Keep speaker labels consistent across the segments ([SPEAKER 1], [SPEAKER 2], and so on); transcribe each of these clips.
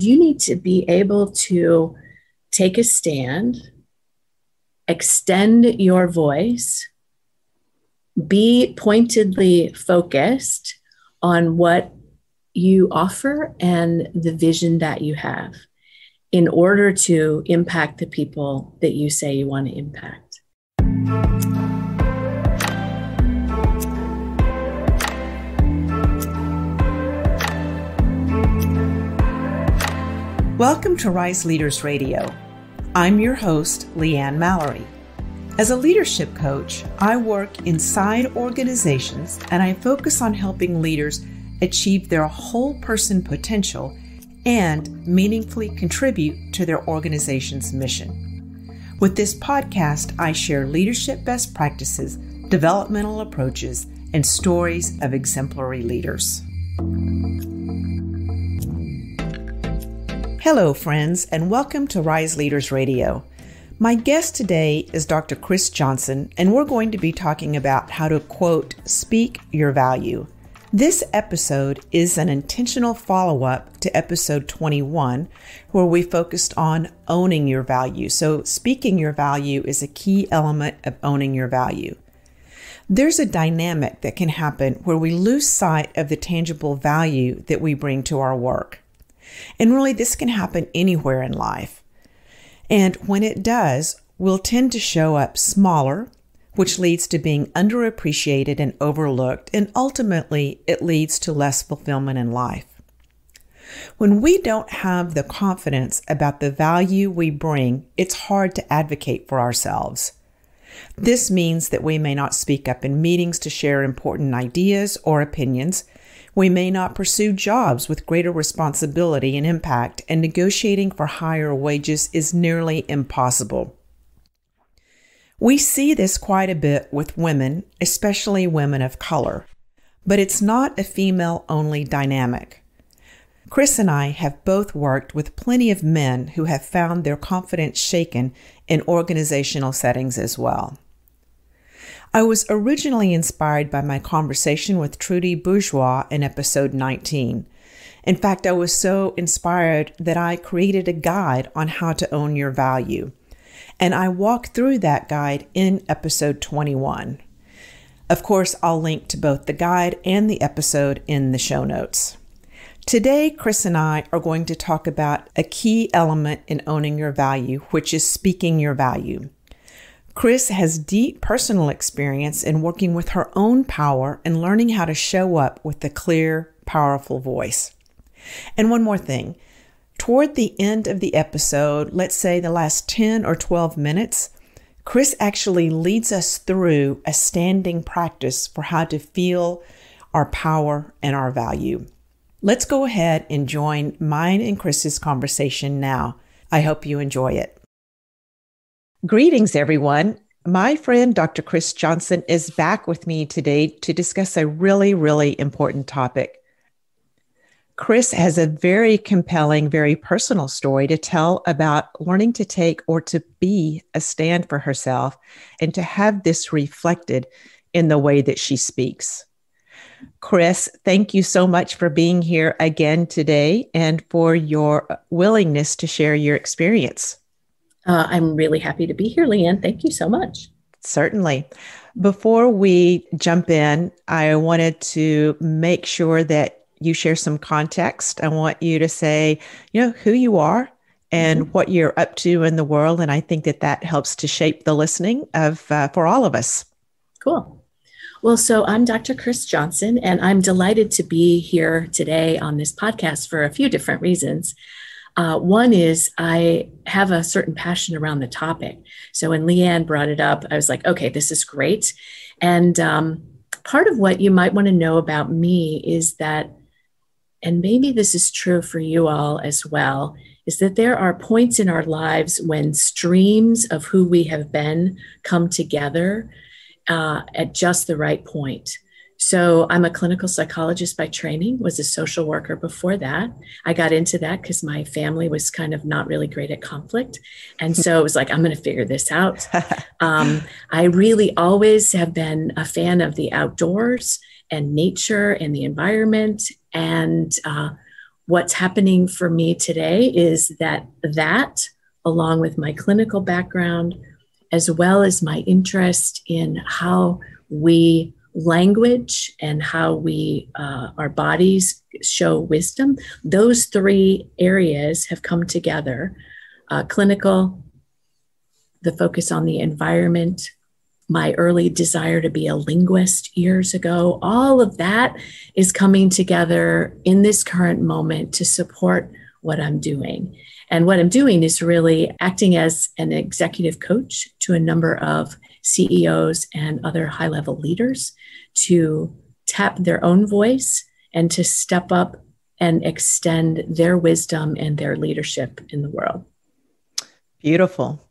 [SPEAKER 1] You need to be able to take a stand, extend your voice, be pointedly focused on what you offer and the vision that you have in order to impact the people that you say you want to impact.
[SPEAKER 2] Welcome to Rise Leaders Radio. I'm your host, Leanne Mallory. As a leadership coach, I work inside organizations and I focus on helping leaders achieve their whole person potential and meaningfully contribute to their organization's mission. With this podcast, I share leadership best practices, developmental approaches, and stories of exemplary leaders. Hello, friends, and welcome to Rise Leaders Radio. My guest today is Dr. Chris Johnson, and we're going to be talking about how to, quote, speak your value. This episode is an intentional follow-up to episode 21, where we focused on owning your value. So speaking your value is a key element of owning your value. There's a dynamic that can happen where we lose sight of the tangible value that we bring to our work. And really, this can happen anywhere in life. And when it does, we'll tend to show up smaller, which leads to being underappreciated and overlooked, and ultimately, it leads to less fulfillment in life. When we don't have the confidence about the value we bring, it's hard to advocate for ourselves. This means that we may not speak up in meetings to share important ideas or opinions. We may not pursue jobs with greater responsibility and impact, and negotiating for higher wages is nearly impossible. We see this quite a bit with women, especially women of color, but it's not a female-only dynamic. Chris and I have both worked with plenty of men who have found their confidence shaken in organizational settings as well. I was originally inspired by my conversation with Trudy Bourgeois in episode 19. In fact, I was so inspired that I created a guide on how to own your value. And I walk through that guide in episode 21. Of course, I'll link to both the guide and the episode in the show notes. Today, Chris and I are going to talk about a key element in owning your value, which is speaking your value. Chris has deep personal experience in working with her own power and learning how to show up with a clear, powerful voice. And one more thing, toward the end of the episode, let's say the last 10 or 12 minutes, Chris actually leads us through a standing practice for how to feel our power and our value. Let's go ahead and join mine and Chris's conversation now. I hope you enjoy it. Greetings, everyone. My friend, Dr. Chris Johnson, is back with me today to discuss a really, really important topic. Chris has a very compelling, very personal story to tell about learning to take or to be a stand for herself and to have this reflected in the way that she speaks. Chris, thank you so much for being here again today and for your willingness to share your experience.
[SPEAKER 1] I'm really happy to be here, Leanne. Thank you so much.
[SPEAKER 2] Certainly. Before we jump in, I wanted to make sure that you share some context. I want you to say, who you are and what you're up to in the world. And I think that helps to shape the listening for all of us.
[SPEAKER 1] Cool. Well, so I'm Dr. Chris Johnson, and I'm delighted to be here today on this podcast for a few different reasons. One is I have a certain passion around the topic. So when Leanne brought it up, I was like, okay, this is great. And part of what you might want to know about me is that, and maybe this is true for you all as well, is that there are points in our lives when streams of who we have been come together at just the right point. So I'm a clinical psychologist by training, was a social worker before that. I got into that because my family was kind of not really great at conflict. And so it was like, I'm going to figure this out. I really always have been a fan of the outdoors and nature and the environment. And what's happening for me today is that along with my clinical background, as well as my interest in how we language and how we our bodies show wisdom, those three areas have come together. Clinical, the focus on the environment, my early desire to be a linguist years ago, all of that is coming together in this current moment to support what I'm doing. And what I'm doing is really acting as an executive coach to a number of CEOs and other high-level leaders to tap their own voice and to step up and extend their wisdom and their leadership in the world.
[SPEAKER 2] Beautiful.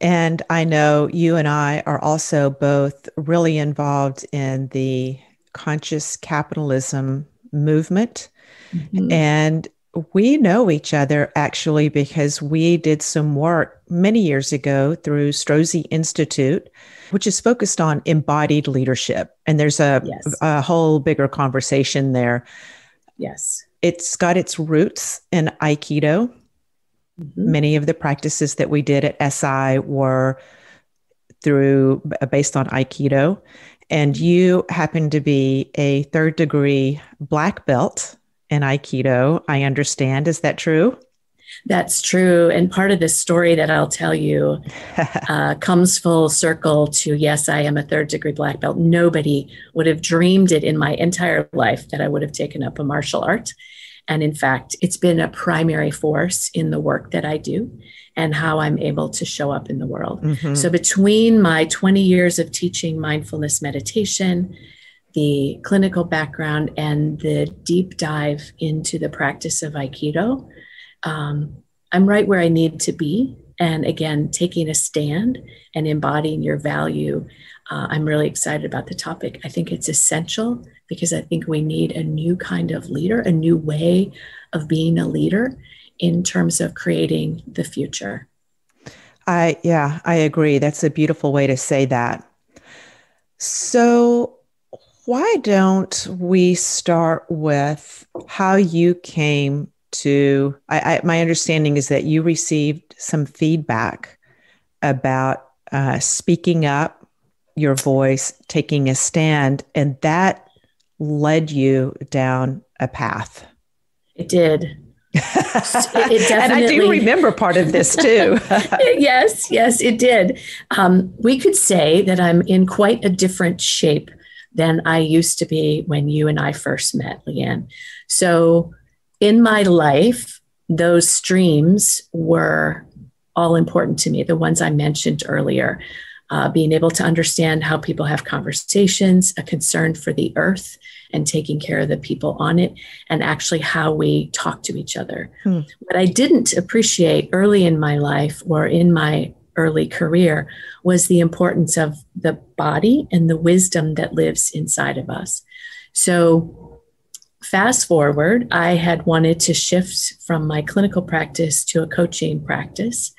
[SPEAKER 2] And I know you and I are also both really involved in the conscious capitalism movement.
[SPEAKER 1] Mm-hmm.
[SPEAKER 2] And we know each other actually because we did some work many years ago through Strozzi Institute, which is focused on embodied leadership. And there's a whole bigger conversation there.
[SPEAKER 1] Yes.
[SPEAKER 2] It's got its roots in Aikido. Mm-hmm. Many of the practices that we did at SI were based on Aikido. And you happen to be a third degree black belt in Aikido, I understand. Is that true?
[SPEAKER 1] That's true. And part of this story that I'll tell you comes full circle to, yes, I am a third degree black belt. Nobody would have dreamed it in my entire life that I would have taken up a martial art. And in fact, it's been a primary force in the work that I do and how I'm able to show up in the world. Mm-hmm. So between my 20 years of teaching mindfulness meditation, the clinical background, and the deep dive into the practice of Aikido, I'm right where I need to be. And again, taking a stand and embodying your value. I'm really excited about the topic. I think it's essential because I think we need a new kind of leader, a new way of being a leader in terms of creating the future.
[SPEAKER 2] I agree. That's a beautiful way to say that. So why don't we start with how you came to, my understanding is that you received some feedback about speaking up, your voice, taking a stand, and that led you down a path.
[SPEAKER 1] It did. It definitely,
[SPEAKER 2] and I do remember part of this too.
[SPEAKER 1] Yes, it did. We could say that I'm in quite a different shape than I used to be when you and I first met, Leanne. So in my life, those streams were all important to me, the ones I mentioned earlier. Being able to understand how people have conversations, a concern for the earth and taking care of the people on it, and actually how we talk to each other. What I didn't appreciate early in my life or in my early career was the importance of the body and the wisdom that lives inside of us. So fast forward, I had wanted to shift from my clinical practice to a coaching practice.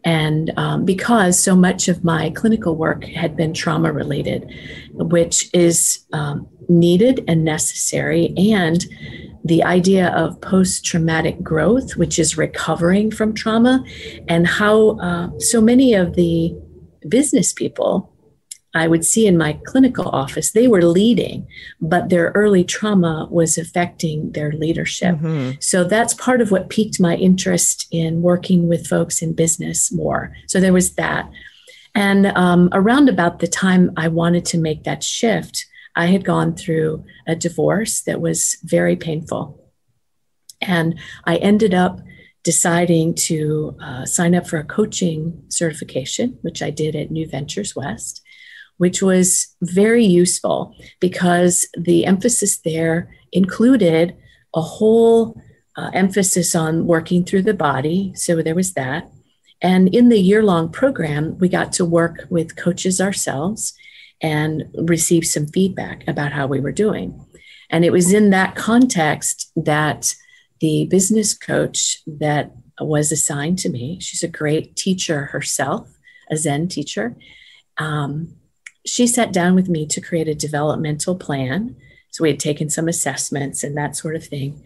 [SPEAKER 1] And because so much of my clinical work had been trauma related, which is needed and necessary, and the idea of post-traumatic growth, which is recovering from trauma, and how so many of the business people I would see in my clinical office, they were leading, but their early trauma was affecting their leadership. Mm-hmm. So that's part of what piqued my interest in working with folks in business more. So there was that. And around about the time I wanted to make that shift, I had gone through a divorce that was very painful. And I ended up deciding to sign up for a coaching certification, which I did at New Ventures West, which was very useful because the emphasis there included a whole emphasis on working through the body. So there was that. And in the year-long program, we got to work with coaches ourselves and receive some feedback about how we were doing. And it was in that context that the business coach that was assigned to me, she's a great teacher herself, a Zen teacher, she sat down with me to create a developmental plan. So we had taken some assessments and that sort of thing.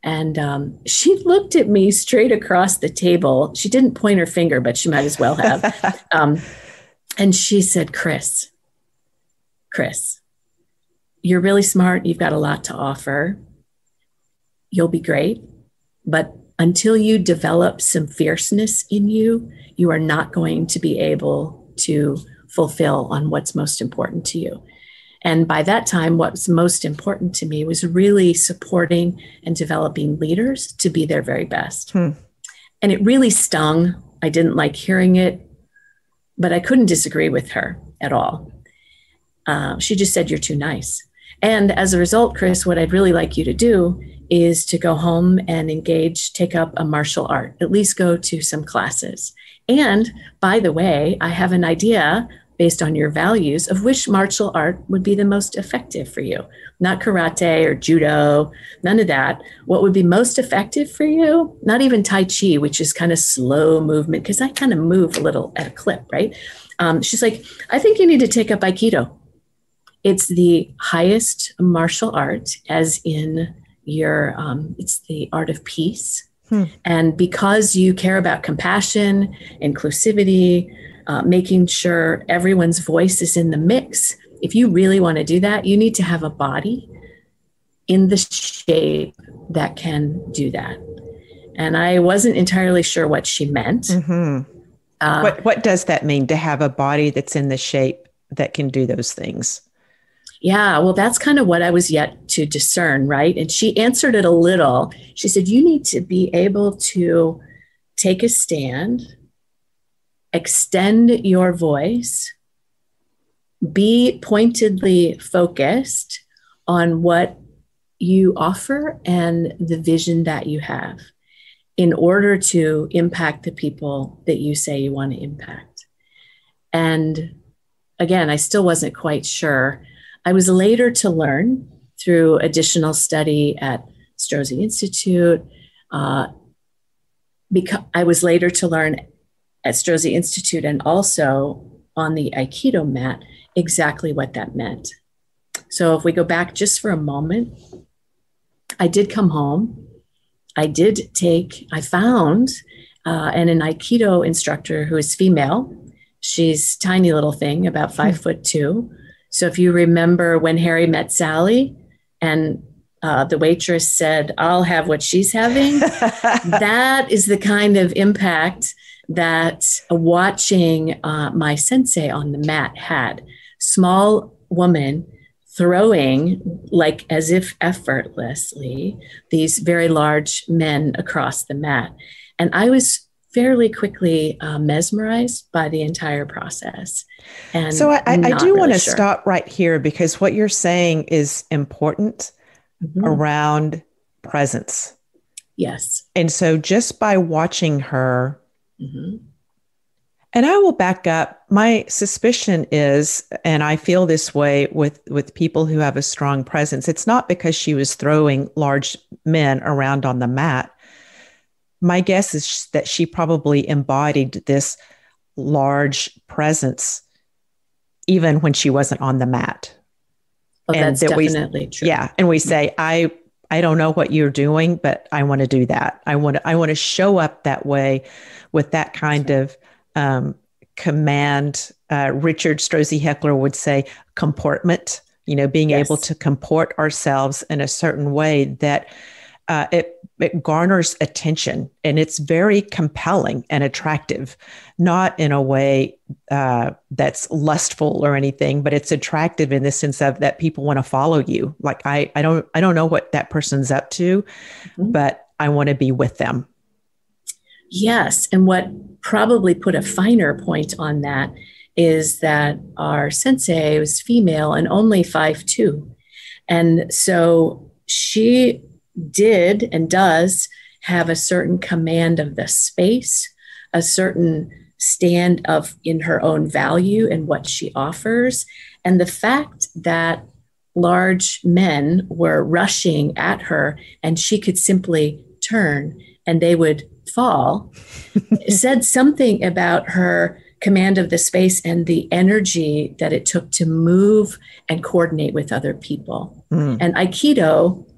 [SPEAKER 1] And she looked at me straight across the table. She didn't point her finger, but she might as well have. And she said, Chris, you're really smart. You've got a lot to offer. You'll be great. But until you develop some fierceness in you, you are not going to be able to fulfill on what's most important to you. And by that time, what's most important to me was really supporting and developing leaders to be their very best. And it really stung. I didn't like hearing it, but I couldn't disagree with her at all. She just said, you're too nice. And as a result, Chris, what I'd really like you to do is to go home and take up a martial art, at least go to some classes. And by the way, I have an idea based on your values of which martial art would be the most effective for you. Not karate or judo, none of that. What would be most effective for you? Not even Tai Chi, which is kind of slow movement, because I kind of move a little at a clip, right? She's like, I think you need to take up Aikido. It's the highest martial art, as in it's the art of peace. And because you care about compassion, inclusivity, making sure everyone's voice is in the mix, if you really want to do that, you need to have a body in the shape that can do that. And I wasn't entirely sure what she meant.
[SPEAKER 2] What does that mean, to have a body that's in the shape that can do those things?
[SPEAKER 1] Yeah, well, that's kind of what I was yet to discern, right? And she answered it a little. She said, you need to be able to take a stand, extend your voice, be pointedly focused on what you offer and the vision that you have in order to impact the people that you say you want to impact. And again, I still wasn't quite sure. I was later to learn through additional study at Strozzi Institute. Because I was later to learn at Strozzi Institute and also on the Aikido mat exactly what that meant. So if we go back just for a moment, I did come home. I found an Aikido instructor who is female. She's a tiny little thing, about 5'2". So if you remember when Harry met Sally and the waitress said, I'll have what she's having, that is the kind of impact that watching my sensei on the mat had. Small woman throwing, like as if effortlessly, these very large men across the mat. And I was fairly quickly mesmerized by the entire process. And
[SPEAKER 2] so I do want to
[SPEAKER 1] sure.
[SPEAKER 2] stop right here, because what you're saying is important around presence.
[SPEAKER 1] Yes.
[SPEAKER 2] And so just by watching her, and I will back up, my suspicion is, and I feel this way with people who have a strong presence, it's not because she was throwing large men around on the mat. My guess is that she probably embodied this large presence even when she wasn't on the mat.
[SPEAKER 1] Oh, and that's definitely true.
[SPEAKER 2] Yeah. And we say, I don't know what you're doing, but I want to do that. I want to show up that way with that kind of command. Richard Strozzi Heckler would say comportment, being able to comport ourselves in a certain way that it garners attention, and it's very compelling and attractive, not in a way that's lustful or anything, but it's attractive in the sense of that people want to follow you. Like I don't know what that person's up to, but I want to be with them.
[SPEAKER 1] Yes. And what probably put a finer point on that is that our sensei was female and only 5'2". And so she did and does have a certain command of the space, a certain stand in her own value and what she offers. And the fact that large men were rushing at her and she could simply turn and they would fall said something about her command of the space and the energy that it took to move and coordinate with other people. And Aikido,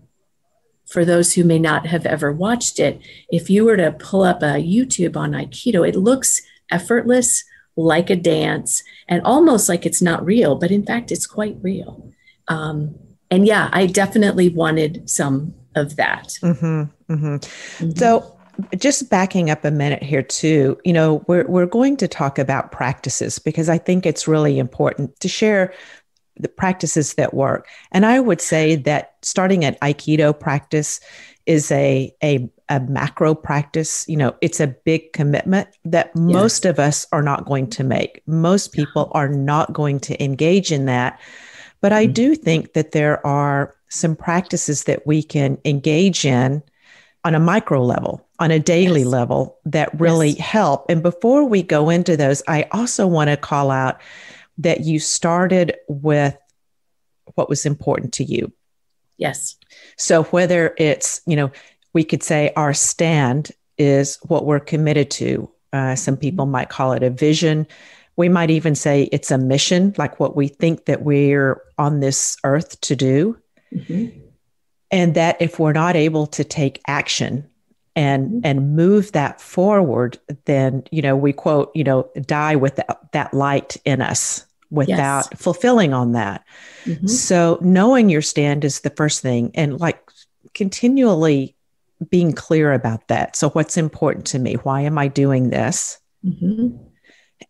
[SPEAKER 1] for those who may not have ever watched it, if you were to pull up a YouTube on Aikido, it looks effortless, like a dance, and almost like it's not real, but in fact, it's quite real. And yeah, I definitely wanted some of that.
[SPEAKER 2] Mm-hmm, mm-hmm. So, just backing up a minute here too, we're going to talk about practices because I think it's really important to share the practices that work. And I would say that starting an Aikido practice is a macro practice. It's a big commitment that most of us are not going to make. Most people are not going to engage in that. But I do think that there are some practices that we can engage in on a micro level, on a daily level that really help. And before we go into those, I also want to call out that you started with what was important to you.
[SPEAKER 1] Yes.
[SPEAKER 2] So whether it's, we could say our stand is what we're committed to. Some people might call it a vision. We might even say it's a mission, like what we think that we're on this earth to do. Mm-hmm. And that if we're not able to take action and move that forward, then, we quote, die with that light in us without fulfilling on that. Mm-hmm. So knowing your stand is the first thing, and like continually being clear about that. So what's important to me? Why am I doing this? Mm-hmm.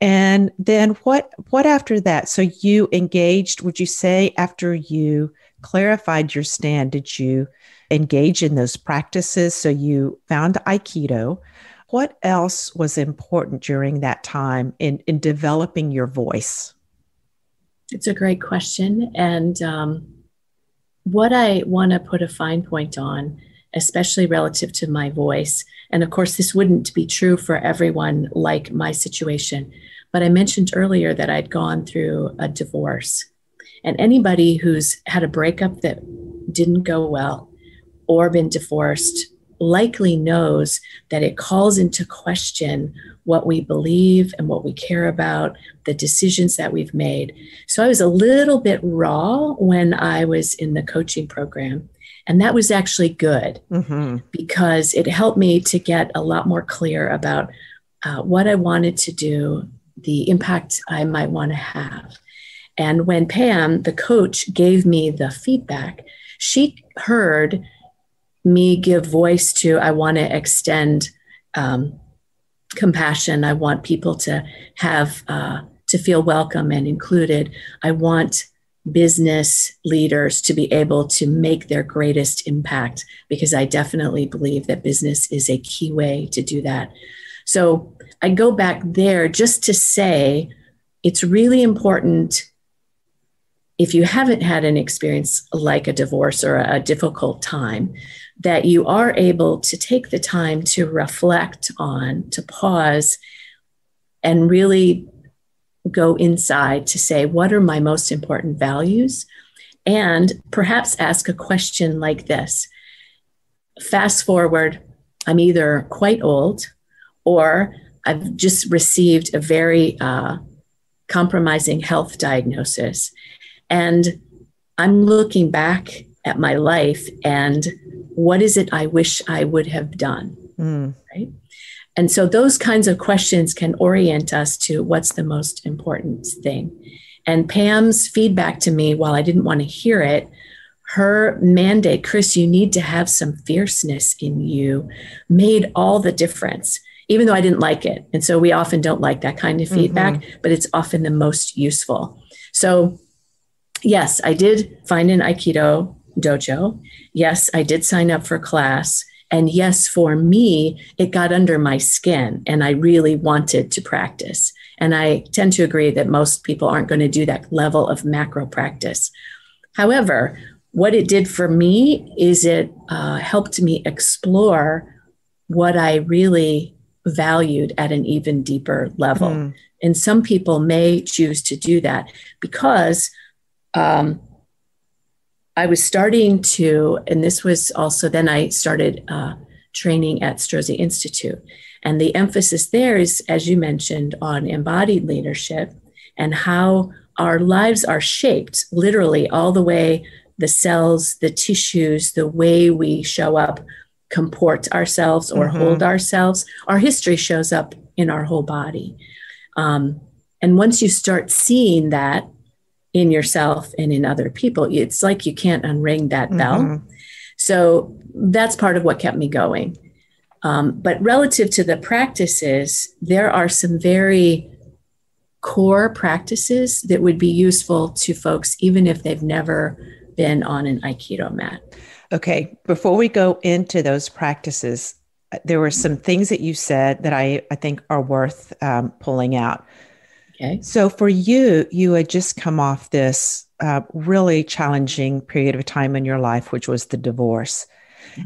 [SPEAKER 2] And then what after that? So you engaged, would you say after you clarified your stand, did you engage in those practices? So you found Aikido. What else was important during that time in developing your voice?
[SPEAKER 1] It's a great question. And what I want to put a fine point on, especially relative to my voice, and of course, this wouldn't be true for everyone like my situation, but I mentioned earlier that I'd gone through a divorce. And anybody who's had a breakup that didn't go well or been divorced likely knows that it calls into question what we believe and what we care about, the decisions that we've made. So I was a little bit raw when I was in the coaching program. And that was actually good because it helped me to get a lot more clear about what I wanted to do, the impact I might want to have. And when Pam, the coach, gave me the feedback, she heard me give voice to, I want to extend compassion. I want people to have, to feel welcome and included. I want business leaders to be able to make their greatest impact, because I definitely believe that business is a key way to do that. So I go back there just to say it's really important, if you haven't had an experience like a divorce or a difficult time, that you are able to take the time to reflect on, to pause, and really go inside to say, what are my most important values? And perhaps ask a question like this. Fast forward, I'm either quite old or I've just received a very compromising health diagnosis. And I'm looking back at my life and what is it I wish I would have done, right? And so those kinds of questions can orient us to what's the most important thing. And Pam's feedback to me, while I didn't want to hear it, her mandate, Chris, you need to have some fierceness in you, made all the difference, even though I didn't like it. And so we often don't like that kind of feedback, but it's often the most useful. So yes, I did find an Aikido dojo. Yes, I did sign up for class. And yes, for me, it got under my skin and I really wanted to practice. And I tend to agree that most people aren't going to do that level of macro practice. However, what it did for me is it helped me explore what I really valued at an even deeper level. And some people may choose to do that because I was starting to, and this was also, then I started training at Strozzi Institute. And the emphasis there is, as you mentioned, on embodied leadership and how our lives are shaped literally all the way the cells, the tissues, the way we show up, comport ourselves or hold ourselves, our history shows up in our whole body. And once you start seeing that in yourself and in other people, it's like you can't unring that bell. So that's part of what kept me going. But relative to the practices, there are some very core practices that would be useful to folks, even if they've never been on an Aikido mat.
[SPEAKER 2] Okay, before we go into those practices, there were some things that you said that I think are worth pulling out.
[SPEAKER 1] Okay.
[SPEAKER 2] So for you, you had just come off this really challenging period of time in your life, which was the divorce.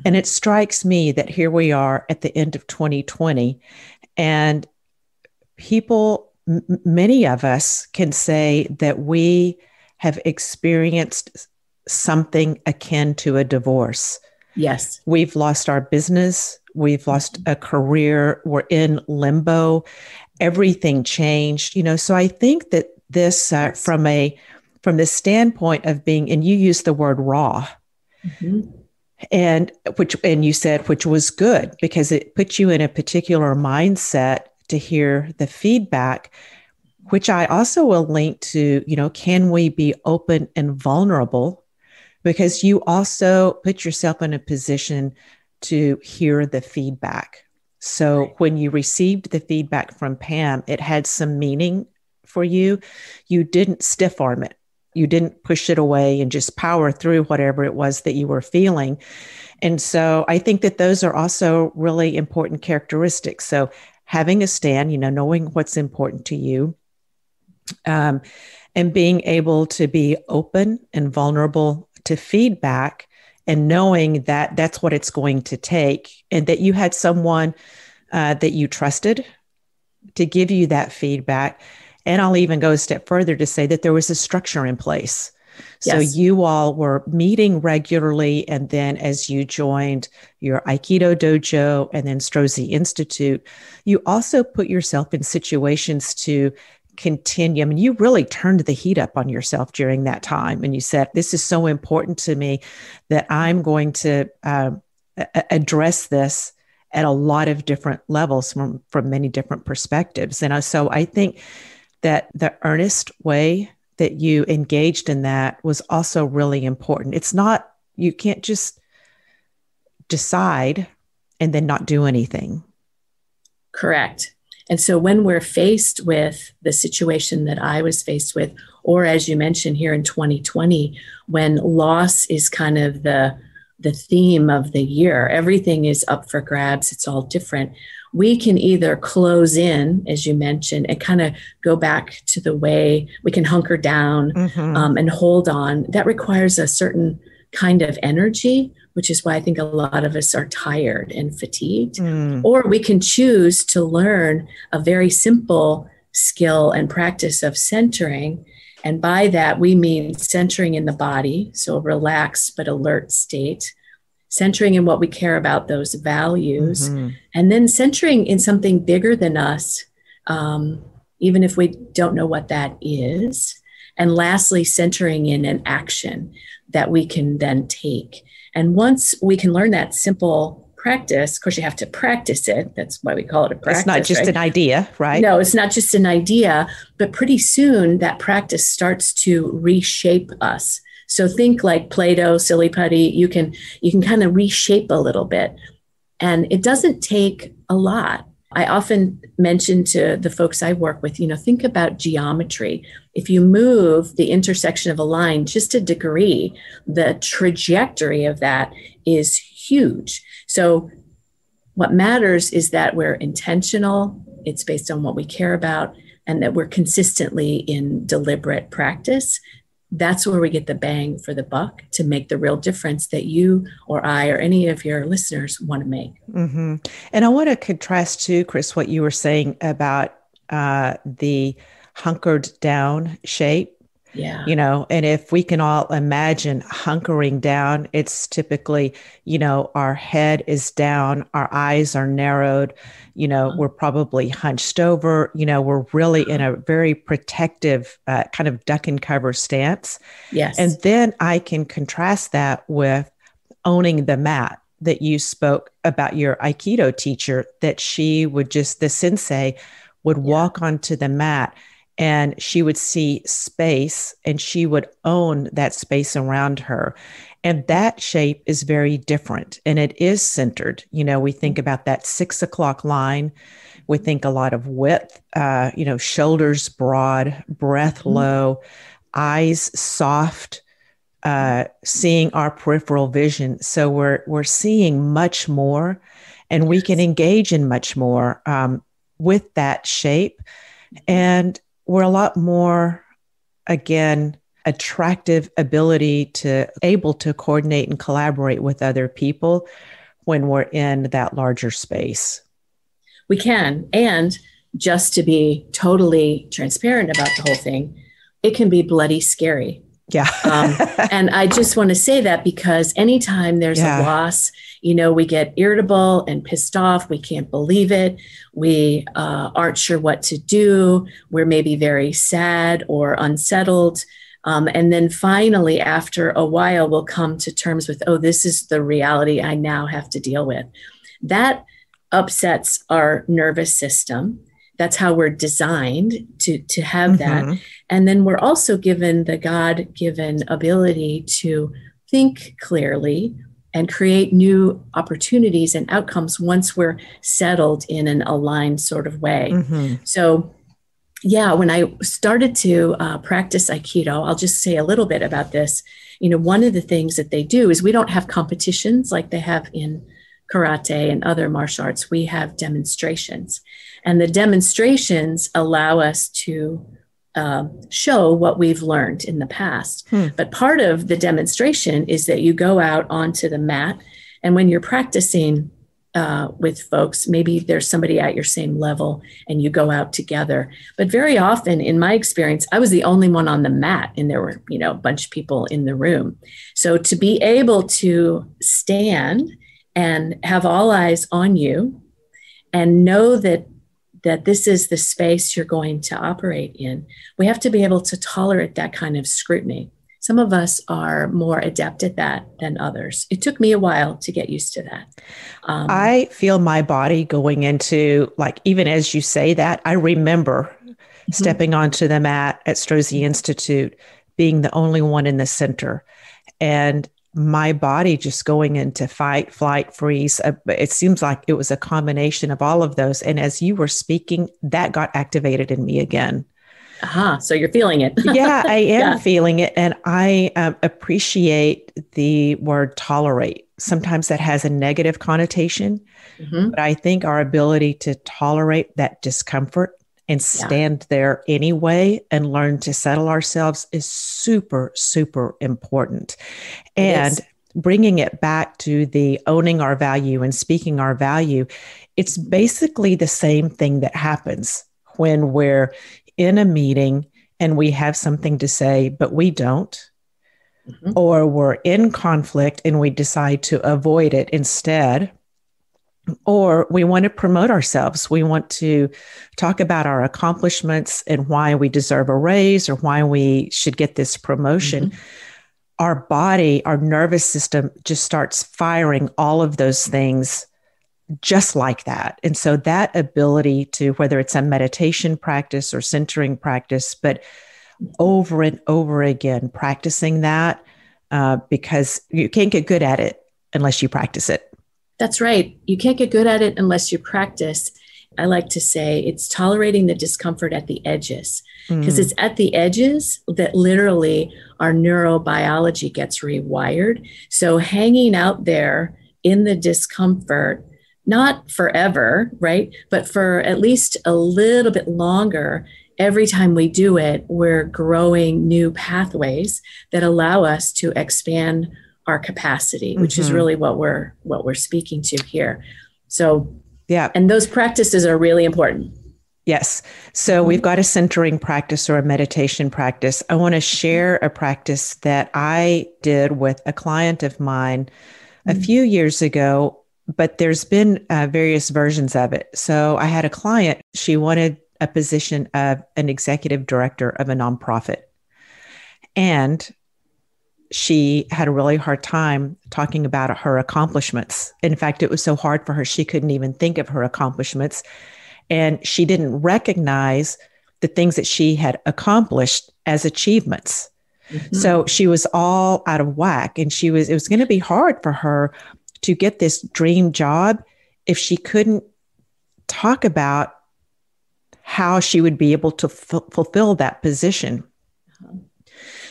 [SPEAKER 2] And it strikes me that here we are at the end of 2020, and many of us can say that we have experienced something akin to a divorce.
[SPEAKER 1] Yes.
[SPEAKER 2] We've lost our business. We've lost a career. We're in limbo. Everything changed, so I think that this,
[SPEAKER 1] Yes.
[SPEAKER 2] from the standpoint of being, and you used the word raw, and you said, which was good because it put you in a particular mindset to hear the feedback, which I also will link to, can we be open and vulnerable? Because you also put yourself in a position to hear the feedback. So when you received the feedback from Pam, it had some meaning for you. You didn't stiff arm it. You didn't push it away and just power through whatever it was that you were feeling. And so I think that those are also really important characteristics. So having a stand, knowing what's important to you, and being able to be open and vulnerable to feedback, and knowing that that's what it's going to take, and that you had someone that you trusted to give you that feedback. And I'll even go a step further to say that there was a structure in place. So
[SPEAKER 1] Yes.
[SPEAKER 2] you all were meeting regularly. And then as you joined your Aikido dojo and then Strozzi Institute, you also put yourself in situations to continue. I mean, you really turned the heat up on yourself during that time. And you said, this is so important to me that I'm going to address this at a lot of different levels from many different perspectives. And so I think that the earnest way that you engaged in that was also really important. It's not, you can't just decide and then not do anything.
[SPEAKER 1] Correct. And so when we're faced with the situation that I was faced with, or as you mentioned here in 2020, when loss is kind of the theme of the year, everything is up for grabs, it's all different. We can either close in, as you mentioned, and kind of go back to the way we can hunker down and hold on. That requires a certain kind of energy, which is why I think a lot of us are tired and fatigued. Or we can choose to learn a very simple skill and practice of centering. And by that, we mean centering in the body, so a relaxed but alert state, centering in what we care about, those values, and then centering in something bigger than us, even if we don't know what that is. And lastly, centering in an action that we can then take. And once we can learn that simple practice, of course, you have to practice it. That's why we call it a practice.
[SPEAKER 2] It's not just an idea, right?
[SPEAKER 1] No, it's not just an idea, but pretty soon that practice starts to reshape us. So think like Play-Doh, silly putty, you can kind of reshape a little bit. And it doesn't take a lot. I often mention to the folks I work with, think about geometry. If you move the intersection of a line just a degree, the trajectory of that is huge. So what matters is that we're intentional, it's based on what we care about, and that we're consistently in deliberate practice. That's where we get the bang for the buck to make the real difference that you or I or any of your listeners want to make.
[SPEAKER 2] And I want to contrast too, Chris, what you were saying about the hunkered down shape.
[SPEAKER 1] Yeah.
[SPEAKER 2] And if we can all imagine hunkering down, it's typically, our head is down, our eyes are narrowed, we're probably hunched over, we're really in a very protective kind of duck and cover stance. And
[SPEAKER 1] Yes.
[SPEAKER 2] then I can contrast that with owning the mat that you spoke about your Aikido teacher, that the sensei would walk onto the mat and she would see space and she would own that space around her. And that shape is very different and it is centered. We think about that 6 o'clock line. We think a lot of width, shoulders broad, breath low, eyes soft, seeing our peripheral vision. So we're seeing much more, and we can engage in much more with that shape, and we're a lot more, again, attractive ability to able to coordinate and collaborate with other people when we're in that larger space.
[SPEAKER 1] We can, and just to be totally transparent about the whole thing, it can be bloody scary.
[SPEAKER 2] Yeah.
[SPEAKER 1] And I just want to say that because anytime there's a loss, we get irritable and pissed off. We can't believe it. We aren't sure what to do. We're maybe very sad or unsettled. And then finally, after a while, we'll come to terms with, oh, this is the reality I now have to deal with. That upsets our nervous system. That's how we're designed to have that. And then we're also given the God-given ability to think clearly and create new opportunities and outcomes once we're settled in an aligned sort of way. So, when I started to practice Aikido, I'll just say a little bit about this. One of the things that they do is we don't have competitions like they have in karate and other martial arts. We have demonstrations. And the demonstrations allow us to show what we've learned in the past. But part of the demonstration is that you go out onto the mat. And when you're practicing with folks, maybe there's somebody at your same level and you go out together. But very often, in my experience, I was the only one on the mat and there were, a bunch of people in the room. So to be able to stand and have all eyes on you and know that this is the space you're going to operate in, we have to be able to tolerate that kind of scrutiny. Some of us are more adept at that than others. It took me a while to get used to that.
[SPEAKER 2] I feel my body going into, even as you say that, I remember stepping onto the mat at Strozzi Institute, being the only one in the center. And my body just going into fight, flight, freeze. It seems like it was a combination of all of those. And as you were speaking, that got activated in me again.
[SPEAKER 1] So you're feeling it.
[SPEAKER 2] Yeah, I am feeling it. And I appreciate the word tolerate. Sometimes that has a negative connotation, but I think our ability to tolerate that discomfort and stand there anyway and learn to settle ourselves is super, super important. And bringing it back to the owning our value and speaking our value, it's basically the same thing that happens when we're in a meeting and we have something to say, but we don't, or we're in conflict and we decide to avoid it instead. Or we want to promote ourselves. We want to talk about our accomplishments and why we deserve a raise or why we should get this promotion. Our body, our nervous system just starts firing all of those things just like that. And so that ability to, whether it's a meditation practice or centering practice, but over and over again, practicing that because you can't get good at it unless you practice it.
[SPEAKER 1] That's right. You can't get good at it unless you practice. I like to say it's tolerating the discomfort at the edges, because it's at the edges that literally our neurobiology gets rewired. So hanging out there in the discomfort, not forever, right? But for at least a little bit longer, every time we do it, we're growing new pathways that allow us to expand our capacity, which is really what we're speaking to here. So, and those practices are really important.
[SPEAKER 2] Yes. So we've got a centering practice or a meditation practice. I want to share a practice that I did with a client of mine a
[SPEAKER 1] Mm-hmm.
[SPEAKER 2] few years ago, but there's been various versions of it. So I had a client, she wanted a position of an executive director of a nonprofit. And she had a really hard time talking about her accomplishments. In fact, it was so hard for her, she couldn't even think of her accomplishments. And she didn't recognize the things that she had accomplished as achievements.
[SPEAKER 1] Mm-hmm.
[SPEAKER 2] So she was all out of whack. And it was going to be hard for her to get this dream job if she couldn't talk about how she would be able to fulfill that position.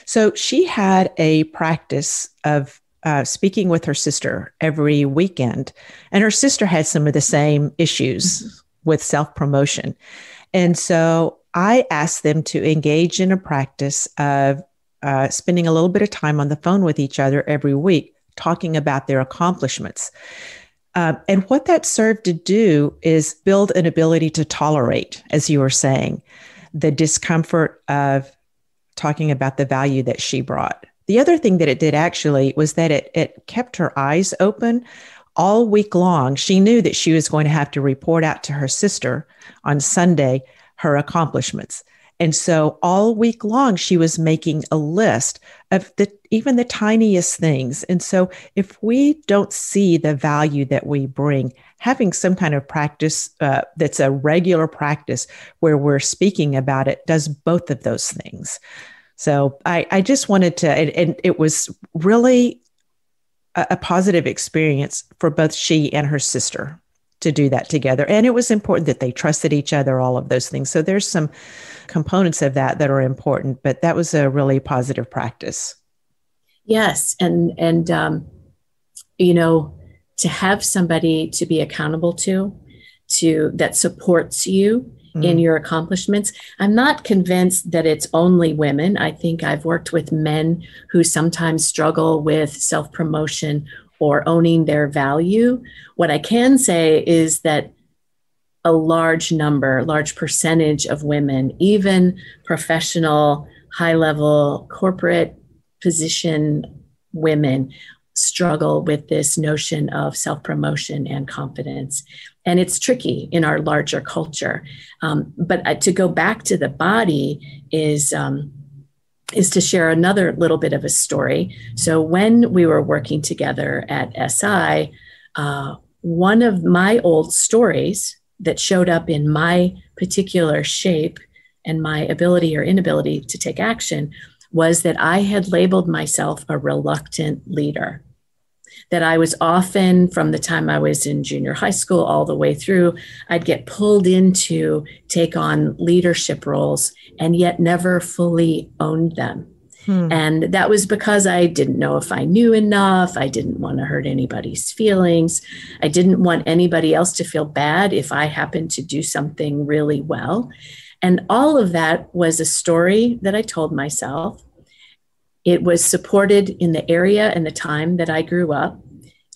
[SPEAKER 2] So she had a practice of speaking with her sister every weekend. And her sister had some of the same issues with self promotion. And so I asked them to engage in a practice of spending a little bit of time on the phone with each other every week, talking about their accomplishments. And what that served to do is build an ability to tolerate, as you were saying, the discomfort of talking about the value that she brought. The other thing that it did actually was that it kept her eyes open all week long. She knew that she was going to have to report out to her sister on Sunday her accomplishments. And so all week long, she was making a list of even the tiniest things. And so if we don't see the value that we bring, having some kind of practice that's a regular practice where we're speaking about it does both of those things. So I just wanted to, and it was really a positive experience for both she and her sister to do that together. And it was important that they trusted each other, all of those things. So there's some components of that are important, but that was a really positive practice.
[SPEAKER 1] Yes. And you know, to have somebody to be accountable to that supports you in your accomplishments. I'm not convinced that it's only women. I think I've worked with men who sometimes struggle with self-promotion or owning their value. What I can say is that a large percentage of women, even professional, high level corporate position women, struggle with this notion of self-promotion and confidence. And it's tricky in our larger culture. But to go back to the body is to share another little bit of a story. So when we were working together at SI, one of my old stories that showed up in my particular shape and my ability or inability to take action was that I had labeled myself a reluctant leader. That I was often, from the time I was in junior high school all the way through, I'd get pulled into take on leadership roles and yet never fully owned them. And that was because I didn't know if I knew enough. I didn't want to hurt anybody's feelings. I didn't want anybody else to feel bad if I happened to do something really well. And all of that was a story that I told myself. It was supported in the area and the time that I grew up,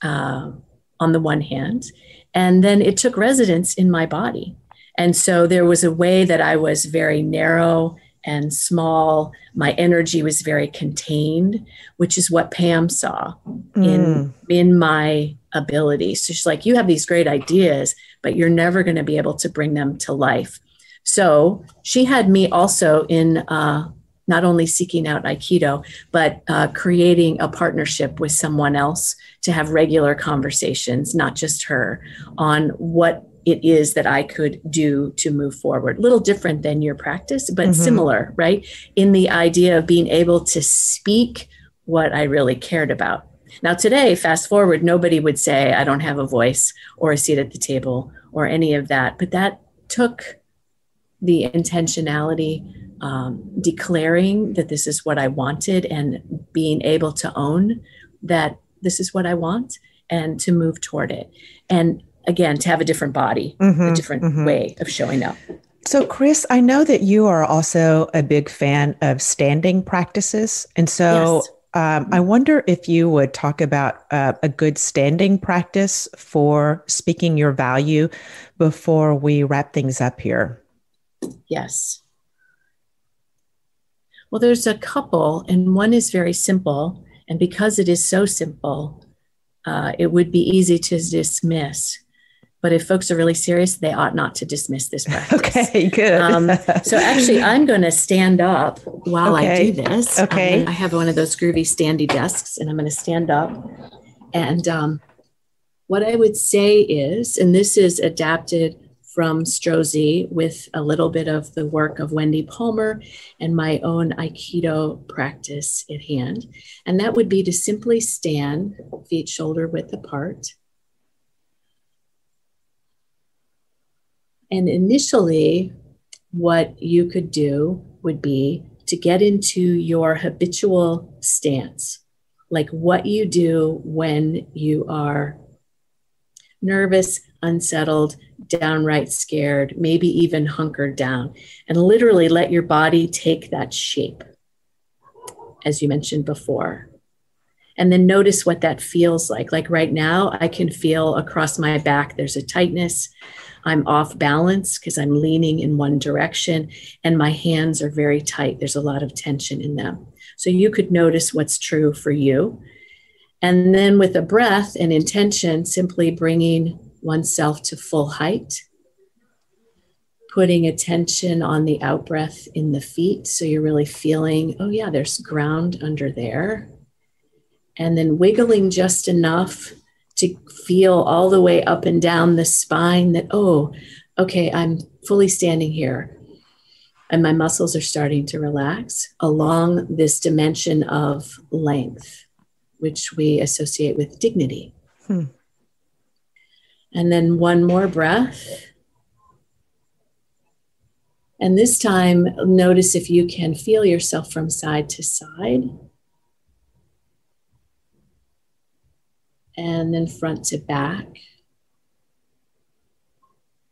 [SPEAKER 1] on the one hand, and then it took residence in my body. And so there was a way that I was very narrow and small. My energy was very contained, which is what Pam saw in my ability. So she's like, you have these great ideas, but you're never going to be able to bring them to life. So she had me also in not only seeking out Aikido, but creating a partnership with someone else to have regular conversations, not just her, on what it is that I could do to move forward. A little different than your practice, but similar, right? In the idea of being able to speak what I really cared about. Now today, fast forward, nobody would say I don't have a voice or a seat at the table or any of that, but that took the intentionality, declaring that this is what I wanted and being able to own that this is what I want and to move toward it. And again, to have a different body, a different way of showing up.
[SPEAKER 2] So, Chris, I know that you are also a big fan of standing practices. And so yes. I wonder if you would talk about a good standing practice for speaking your value before we wrap things up here.
[SPEAKER 1] Yes. Well, there's a couple, and one is very simple. And because it is so simple, it would be easy to dismiss. But if folks are really serious, they ought not to dismiss this practice.
[SPEAKER 2] Okay, good.
[SPEAKER 1] So actually, I'm going to stand up while I do this.
[SPEAKER 2] Okay.
[SPEAKER 1] I have one of those groovy standy desks, and I'm going to stand up. And what I would say is, and this is adapted from Strozzi with a little bit of the work of Wendy Palmer and my own Aikido practice at hand. And that would be to simply stand, feet shoulder width apart. And initially, what you could do would be to get into your habitual stance, like what you do when you are nervous, unsettled, downright scared, maybe even hunkered down, and literally let your body take that shape, as you mentioned before. And then notice what that feels like. Like right now, I can feel across my back, there's a tightness. I'm off balance because I'm leaning in one direction, and my hands are very tight. There's a lot of tension in them. So you could notice what's true for you. And then with a breath and intention, simply bringing oneself to full height, putting attention on the out breath in the feet. So you're really feeling, oh yeah, there's ground under there. And then wiggling just enough to feel all the way up and down the spine that, oh, okay, I'm fully standing here. And my muscles are starting to relax along this dimension of length, which we associate with dignity. And then one more breath. And this time, notice if you can feel yourself from side to side. And then front to back.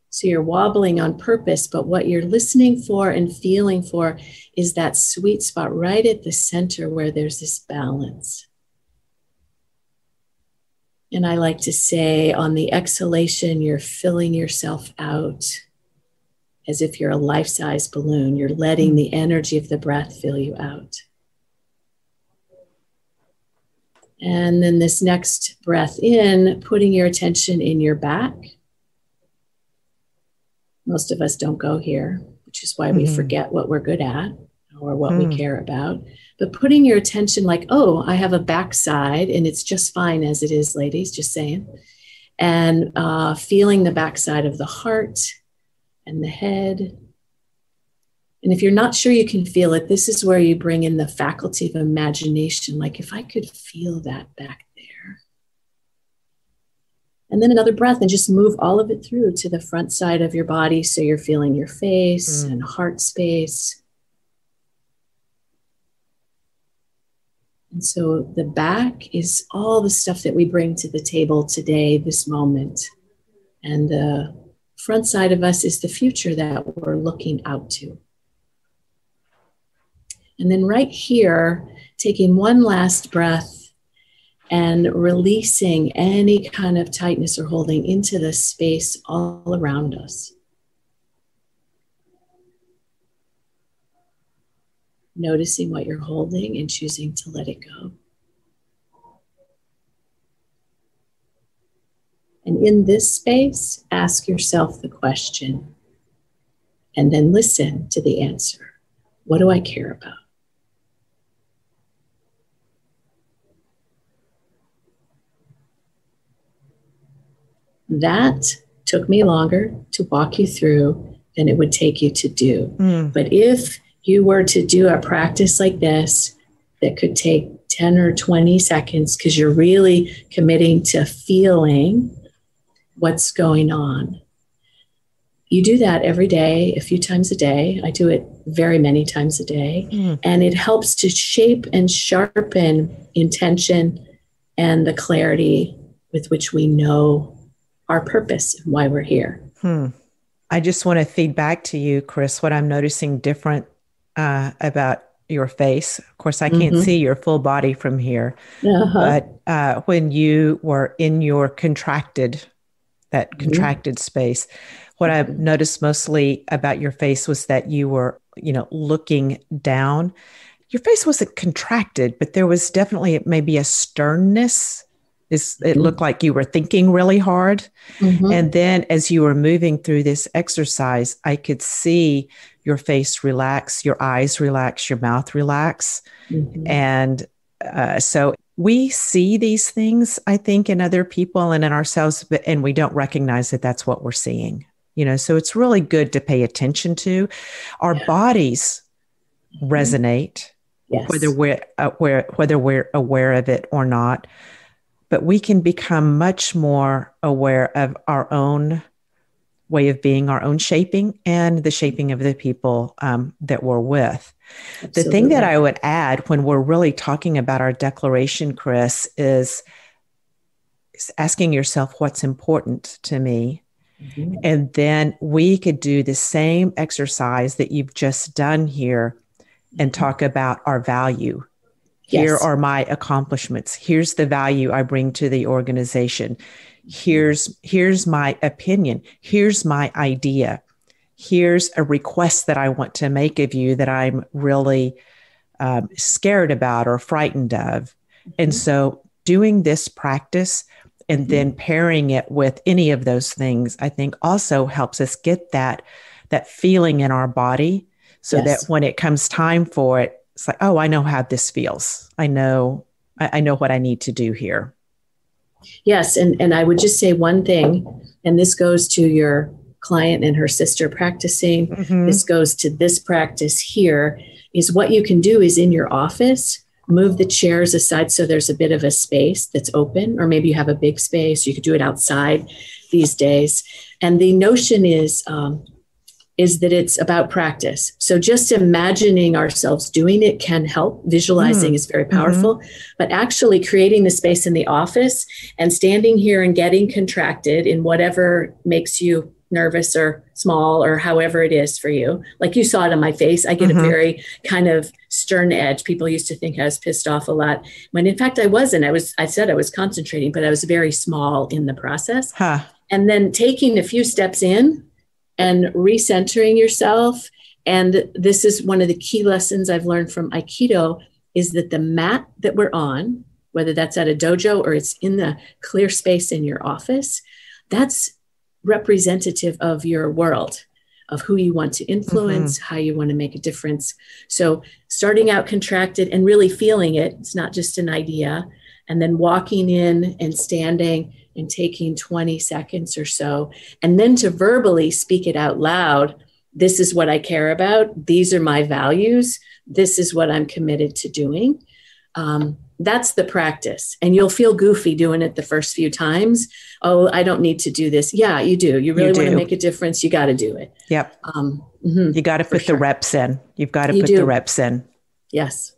[SPEAKER 1] So you're wobbling on purpose, but what you're listening for and feeling for is that sweet spot right at the center where there's this balance. And I like to say on the exhalation, you're filling yourself out as if you're a life-size balloon. You're letting the energy of the breath fill you out. And then this next breath in, putting your attention in your back. Most of us don't go here, which is why we forget what we're good at or what we care about. But putting your attention like, oh, I have a backside and it's just fine as it is, ladies, just saying. And feeling the backside of the heart and the head. And if you're not sure you can feel it, this is where you bring in the faculty of imagination. Like if I could feel that back there. And then another breath and just move all of it through to the front side of your body. So you're feeling your face and heart space. And so the back is all the stuff that we bring to the table today, this moment. And the front side of us is the future that we're looking out to. And then right here, taking one last breath and releasing any kind of tightness or holding into the space all around us. Noticing what you're holding and choosing to let it go. And in this space, ask yourself the question and then listen to the answer. What do I care about? That took me longer to walk you through than it would take you to do. But if you were to do a practice like this that could take 10 or 20 seconds because you're really committing to feeling what's going on. You do that every day, a few times a day. I do it very many times a day. And it helps to shape and sharpen intention and the clarity with which we know our purpose and why we're here.
[SPEAKER 2] I just want to feed back to you, Chris, what I'm noticing different about your face. Of course, I can't see your full body from here, but when you were in your contracted, that contracted space. What I've noticed mostly about your face was that you were, looking down. Your face wasn't contracted, but there was definitely maybe a sternness. It looked like you were thinking really hard.
[SPEAKER 1] Mm-hmm.
[SPEAKER 2] And then as you were moving through this exercise, I could see your face relax, your eyes relax, your mouth relax.
[SPEAKER 1] Mm-hmm.
[SPEAKER 2] And so we see these things, I think, in other people and in ourselves, and we don't recognize that that's what we're seeing. So it's really good to pay attention to. Our bodies resonate, whether
[SPEAKER 1] Yes.
[SPEAKER 2] we're aware of it or not. But we can become much more aware of our own way of being, our own shaping, and the shaping of the people that we're with. The thing that
[SPEAKER 1] Absolutely.
[SPEAKER 2] I would add when we're really talking about our declaration, Chris, is asking yourself what's important to me.
[SPEAKER 1] Mm-hmm.
[SPEAKER 2] And then we could do the same exercise that you've just done here and talk about our value. Here
[SPEAKER 1] Yes.
[SPEAKER 2] are my accomplishments. Here's the value I bring to the organization. Here's my opinion. Here's my idea. Here's a request that I want to make of you that I'm really scared about or frightened of. And so doing this practice and then pairing it with any of those things, I think also helps us get that feeling in our body so that
[SPEAKER 1] Yes.
[SPEAKER 2] when it comes time for it, it's like, oh, I know how this feels. I know what I need to do here.
[SPEAKER 1] Yes. And I would just say one thing, and this goes to your client and her sister practicing. This goes to this practice here, is what you can do is in your office, move the chairs aside so there's a bit of a space that's open, or maybe you have a big space. You could do it outside these days. And the notion is that it's about practice. So just imagining ourselves doing it can help. Visualizing is very powerful, but actually creating the space in the office and standing here and getting contracted in whatever makes you nervous or small or however it is for you. Like you saw it on my face, I get a very kind of stern edge. People used to think I was pissed off a lot when in fact I wasn't. I said I was concentrating, but I was very small in the process. And then taking a few steps in and recentering yourself. And this is one of the key lessons I've learned from Aikido, is that the mat that we're on, whether that's at a dojo or it's in the clear space in your office, that's representative of your world, of who you want to influence, how you want to make a difference. So starting out contracted and really feeling it, it's not just an idea, and then walking in and standing and taking 20 seconds or so, and then to verbally speak it out loud. This is what I care about. These are my values. This is what I'm committed to doing. That's the practice. And you'll feel goofy doing it the first few times. Oh, I don't need to do this. Yeah, you do. You really want to make a difference. You got to do it.
[SPEAKER 2] Yep. You got to put the reps in. You've got to put the reps in.
[SPEAKER 1] Yes.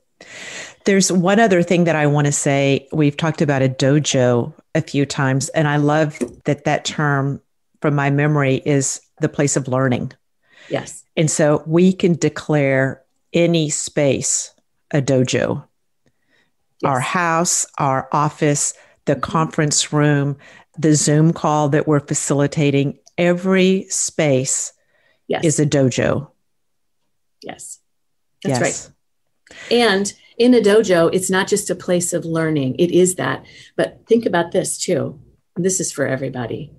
[SPEAKER 2] There's one other thing that I want to say. We've talked about a dojo a few times, and I love that term from my memory is the place of learning.
[SPEAKER 1] Yes.
[SPEAKER 2] And so we can declare any space a dojo. Yes. Our house, our office, the conference room, the Zoom call that we're facilitating, every space is a dojo.
[SPEAKER 1] Yes, that's right. And in a dojo, it's not just a place of learning. It is that. But think about this too. This is for everybody.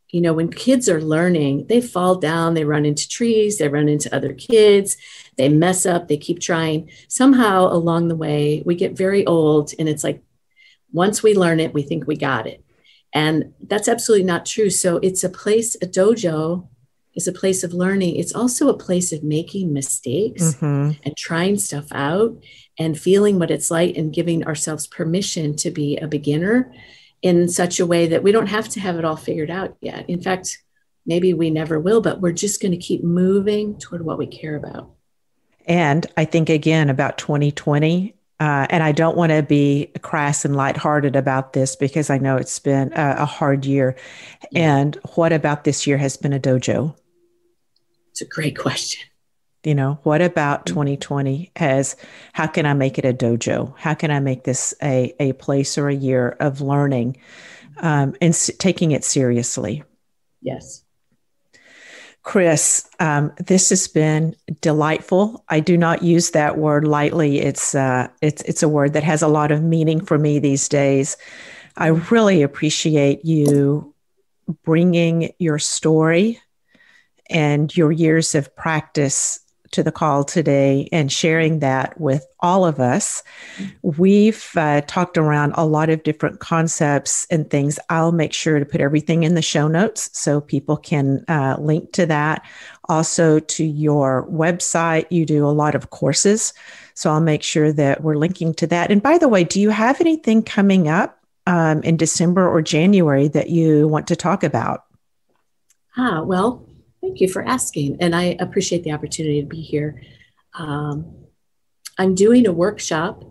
[SPEAKER 1] You know, when kids are learning, they fall down, they run into trees, they run into other kids, they mess up, they keep trying. Somehow along the way, we get very old, and it's like, once we learn it, we think we got it. And that's absolutely not true. So it's a dojo is a place of learning. It's also a place of making mistakes and trying stuff out and feeling what it's like and giving ourselves permission to be a beginner in such a way that we don't have to have it all figured out yet. In fact, maybe we never will, but we're just going to keep moving toward what we care about.
[SPEAKER 2] And I think, again, about 2020, and I don't want to be crass and lighthearted about this because I know it's been a hard year. Yeah. And what about this year has been a dojo?
[SPEAKER 1] It's a great question.
[SPEAKER 2] You know, what about 2020 how can I make it a dojo? How can I make this a place or a year of learning and taking it seriously?
[SPEAKER 1] Yes.
[SPEAKER 2] Chris, this has been delightful. I do not use that word lightly. It's a word that has a lot of meaning for me these days. I really appreciate you bringing your story and your years of practice to the call today and sharing that with all of us. We've talked around a lot of different concepts and things. I'll make sure to put everything in the show notes so people can link to that. Also to your website, you do a lot of courses. So I'll make sure that we're linking to that. And by the way, do you have anything coming up in December or January that you want to talk about?
[SPEAKER 1] Well, thank you for asking. And I appreciate the opportunity to be here. I'm doing a workshop,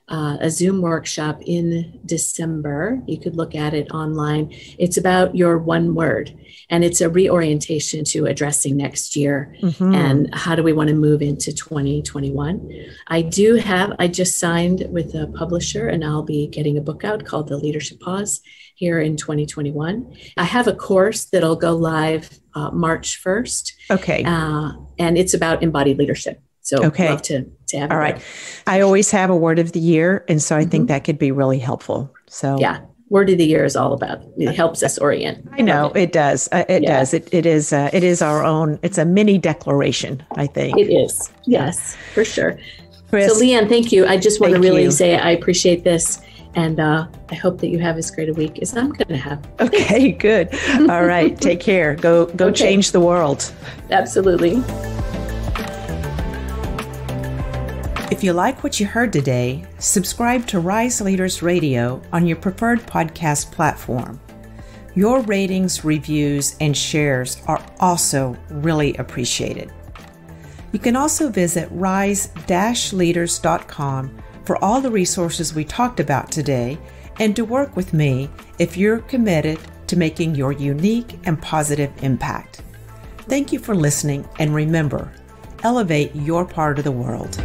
[SPEAKER 1] a Zoom workshop in December. You could look at it online. It's about your one word, and it's a reorientation to addressing next year and how do we want to move into 2021. I just signed with a publisher, and I'll be getting a book out called The Leadership Pause here in 2021. I have a course that'll go live March 1st.
[SPEAKER 2] Okay.
[SPEAKER 1] And it's about embodied leadership. So love to have it.
[SPEAKER 2] All right. I always have a word of the year. And so I think that could be really helpful. So
[SPEAKER 1] yeah, word of the year is all about, it helps us orient.
[SPEAKER 2] I know it does. It does. It is our own, it's a mini declaration, I think.
[SPEAKER 1] It is. Yes, for sure.
[SPEAKER 2] Chris,
[SPEAKER 1] so Leanne, thank you. I just want to really say I appreciate this. And I hope that you have as great a week as I'm going to have.
[SPEAKER 2] Okay, good. All right. Take care. Go change the world.
[SPEAKER 1] Absolutely.
[SPEAKER 2] If you like what you heard today, subscribe to Rise Leaders Radio on your preferred podcast platform. Your ratings, reviews, and shares are also really appreciated. You can also visit rise-leaders.com for all the resources we talked about today and to work with me if you're committed to making your unique and positive impact. Thank you for listening, and remember, elevate your part of the world.